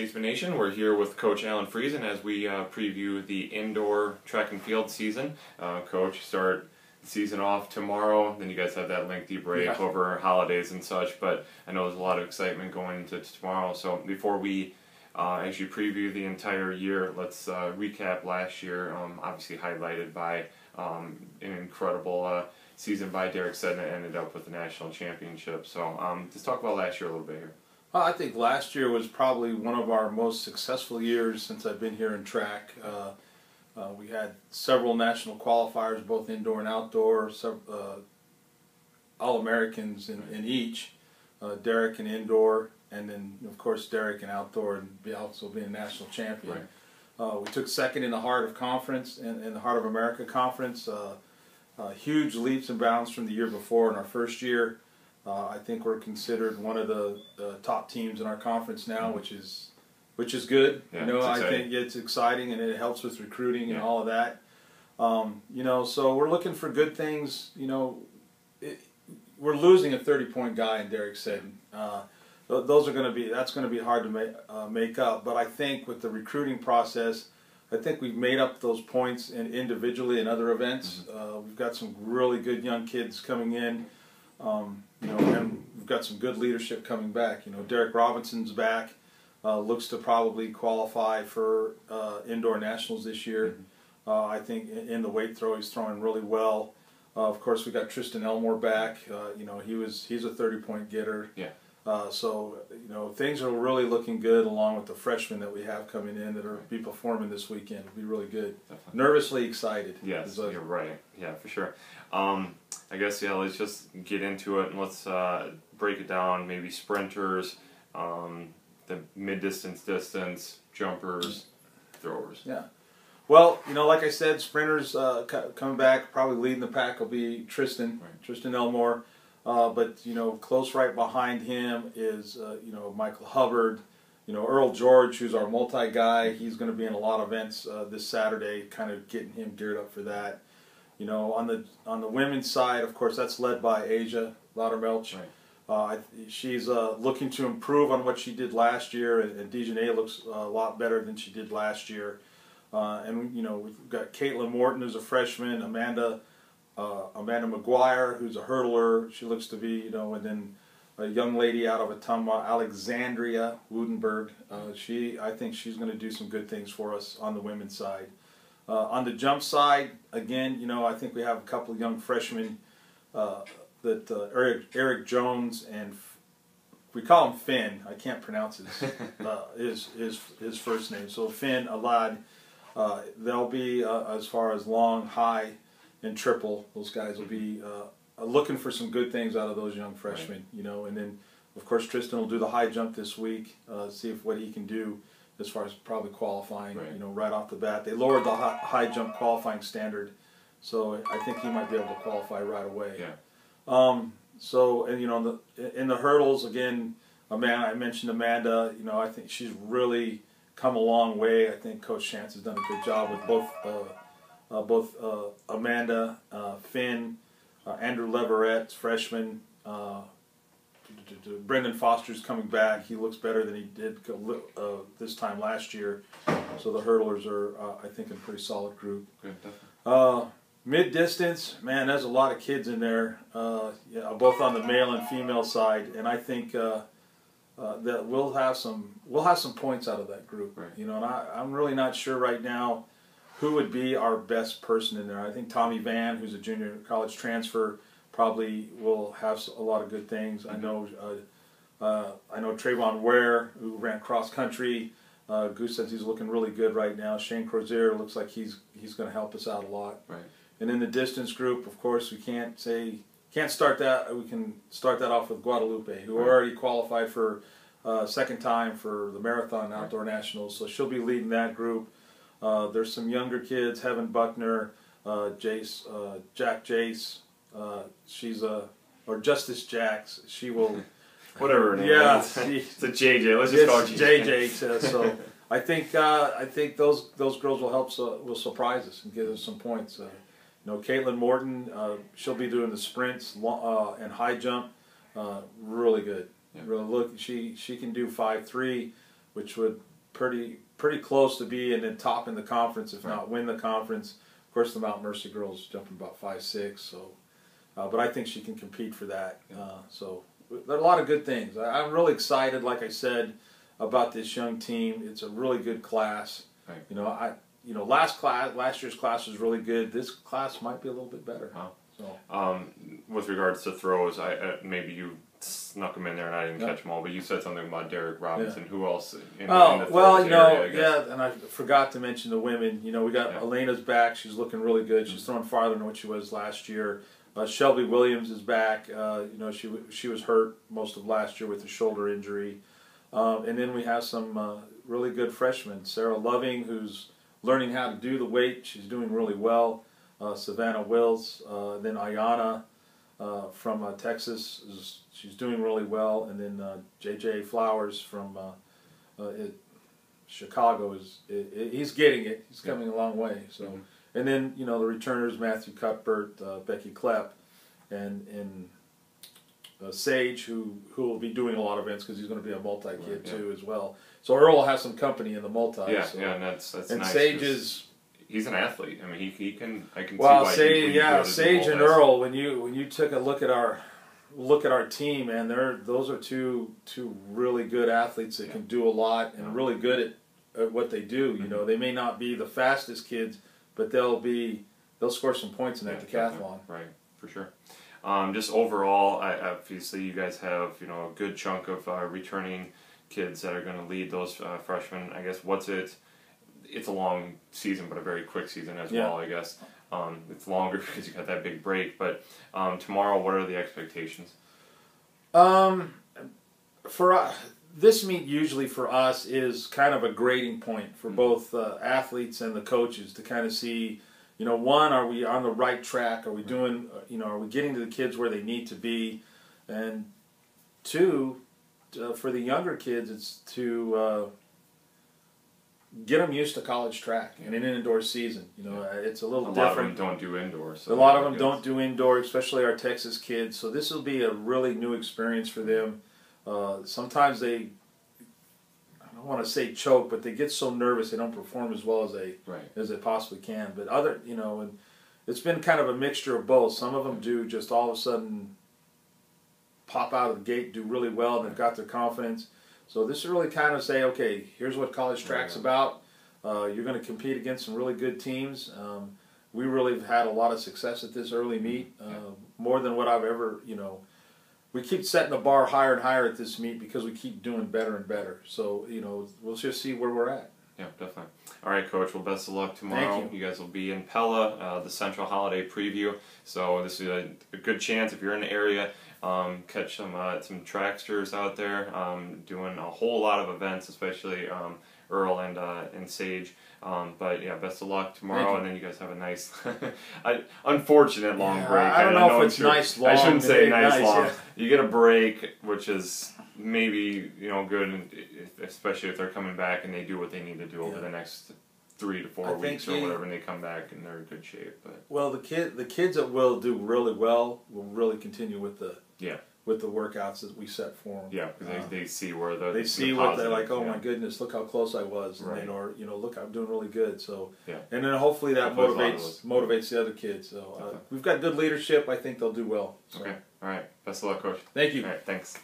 Statesman Nation. We're here with Coach Alan Friesen as we preview the indoor track and field season. Coach, start the season off tomorrow, then you guys have that lengthy break over holidays and such, but I know there's a lot of excitement going into tomorrow. So before we actually preview the entire year, let's recap last year, obviously highlighted by an incredible season by Derek Sedden that ended up with the national championship. So just talk about last year a little bit here. Well, I think last year was probably one of our most successful years since I've been here in track. We had several national qualifiers, both indoor and outdoor, All-Americans in each. Derek in indoor, and then, of course, Derek in outdoor, and also being a national champion. Right. We took second in the Heart of Conference, in the Heart of America Conference. Huge leaps and bounds from the year before in our first year. I think we're considered one of the top teams in our conference now, which is good. Yeah, you know, I think it's exciting and it helps with recruiting and all of that. You know, so we're looking for good things. You know, we're losing a 30-point guy in Derek Sedden. Those are going to be that's going to be hard to make up. But I think with the recruiting process, I think we've made up those points individually in other events. We've got some really good young kids coming in. You know, and we've got some good leadership coming back. You know, Derek Robinson's back, looks to probably qualify for indoor nationals this year. I think in the weight throw he's throwing really well. Of course, we got Tristan Elmore back. You know, he's a 30-point getter. Yeah. So you know, things are really looking good, along with the freshmen that we have coming in that are be performing this weekend. It'll be really good. Definitely. Nervously excited. Yes, you're right. Yeah, for sure. I guess, yeah, let's just get into it and let's break it down, maybe sprinters, the mid-distance, distance, jumpers, throwers. Yeah. Well, you know, like I said, sprinters coming back, probably leading the pack will be Tristan Elmore. But, you know, close right behind him is, you know, Michael Hubbard. You know, Earl George, who's our multi-guy, he's going to be in a lot of events this Saturday, kind of getting him geared up for that. You know, on the women's side, of course, that's led by Asia Laudermelch. Right. She's looking to improve on what she did last year, and Dejanay looks a lot better than she did last year. And you know, we've got Caitlin Morton, who's a freshman, Amanda McGuire, who's a hurdler. She looks to be, you know, and then a young lady out of Ottumwa, Alexandria Woodenberg. I think she's going to do some good things for us on the women's side. On the jump side, again, you know, I think we have a couple of young freshmen that Eric Jones and we call him Finn. I can't pronounce his first name. So Finn Alad, they'll be as far as long, high, and triple. Those guys will be looking for some good things out of those young freshmen. You know, and then of course Tristan will do the high jump this week. See what he can do as far as probably qualifying, you know, right off the bat. They lowered the high jump qualifying standard, so I think he might be able to qualify right away. Yeah. So, and you know, in the hurdles again, Amanda, I mentioned Amanda. You know, I think she's really come a long way. I think Coach Chance has done a good job with both Amanda, Finn, Andrew Leverett, freshman. Brendan Foster's coming back. He looks better than he did this time last year. So the hurdlers are, I think, a pretty solid group. Good, definitely. Mid-distance, man, there's a lot of kids in there, yeah, both on the male and female side, and I think that we'll have some points out of that group. Right. You know, and I'm really not sure right now who would be our best person in there. I think Tommy Van, who's a junior college transfer, probably will have a lot of good things. I know Trayvon Ware, who ran cross country. Goose says he's looking really good right now. Shane Crozier looks like he's going to help us out a lot. Right. And in the distance group, of course, we can't start that. We can start that off with Guadalupe, who already qualified for second time for the Marathon Outdoor Nationals. So she'll be leading that group. There's some younger kids, Heaven Buckner, Jack Jace. She's or Justice Jacks. She will, whatever her name is. It's a JJ. Let's just call her JJ. So I think those girls will surprise us and give us some points. You know, Caitlin Morton, she'll be doing the sprints and high jump. Really good. Yeah. Really she can do 5.3, which would pretty close to be in the top in the conference, if not win the conference. Of course, the Mount Mercy girls jumping about 5'6", so but I think she can compete for that. So there are a lot of good things. I'm really excited, like I said, about this young team. It's a really good class. Right. Last year's class was really good. This class might be a little bit better. Wow. So, with regards to throws, maybe you snuck them in there and I didn't catch them all, but you said something about Derek Robinson. Who else in the throws area, and I forgot to mention the women. We got Elena's back. She's looking really good. She's throwing farther than what she was last year. Shelby Williams is back. She was hurt most of last year with a shoulder injury. And then we have some really good freshmen. Sarah Loving, who's learning how to do the weight. She's doing really well. Savannah Wills. Then Ayana from Texas. She's doing really well. And then J.J. Flowers from Chicago. He's getting it. He's coming a long way. So, and then, the returners, Matthew Cuthbert, Becky Klepp, and Sage, who will be doing a lot of events because he's going to be a multi-kid too as well. So Earl will have some company in the multi. And that's and nice. Sage is he's an athlete. I mean, he can. I can well, see why Sage and Earl. When you took a look at our team, man, those are two really good athletes that can do a lot and really good at what they do. They may not be the fastest kids, but they'll score some points in that decathlon. Right, for sure. Just overall, obviously you guys have a good chunk of returning kids that are going to lead those freshmen. I guess it's a long season, but a very quick season as well. I guess it's longer because you got that big break. But tomorrow, what are the expectations? For this meet usually for us is kind of a grading point for both athletes and the coaches to kind of see. One, are we on the right track? Are we doing, are we getting to the kids where they need to be? And two, for the younger kids, it's to get them used to college track and an indoor season. It's a little different. A lot of them don't do indoor. So a lot of them don't do indoor, especially our Texas kids. So this will be a really new experience for them. Sometimes they, I don't want to say choke, but they get so nervous they don't perform as well as they possibly can. But and it's been kind of a mixture of both. Some of them do just all of a sudden pop out of the gate, do really well, and they've got their confidence. So this is really kind of say, okay, here's what college track's about. You're going to compete against some really good teams. We really have had a lot of success at this early meet, more than what I've ever, we keep setting the bar higher and higher at this meet because we keep doing better and better. So, we'll just see where we're at. Yeah, definitely. All right, Coach. Well, best of luck tomorrow. Thank you. You guys will be in Pella, the Central Holiday Preview. So this is a good chance if you're in the area, catch some tracksters out there doing a whole lot of events, especially Earl and Sage. But yeah, best of luck tomorrow, and then you guys have a nice, unfortunate long break. I don't know if it's nice long. I shouldn't say nice long. Yeah. You get a break, which is maybe good, especially if they're coming back and they do what they need to do over the next 3 to 4 weeks or whatever, and they come back and they're in good shape. But the kids that will do really well will really continue with the workouts that we set for them. Yeah, because they see where they see what they're like. Oh my goodness, look how close I was, and or look, I'm doing really good. So and then hopefully that motivates the other kids. So we've got good leadership. I think they'll do well. So. Okay, all right. Best of luck, Coach. Thank you. All right, thanks.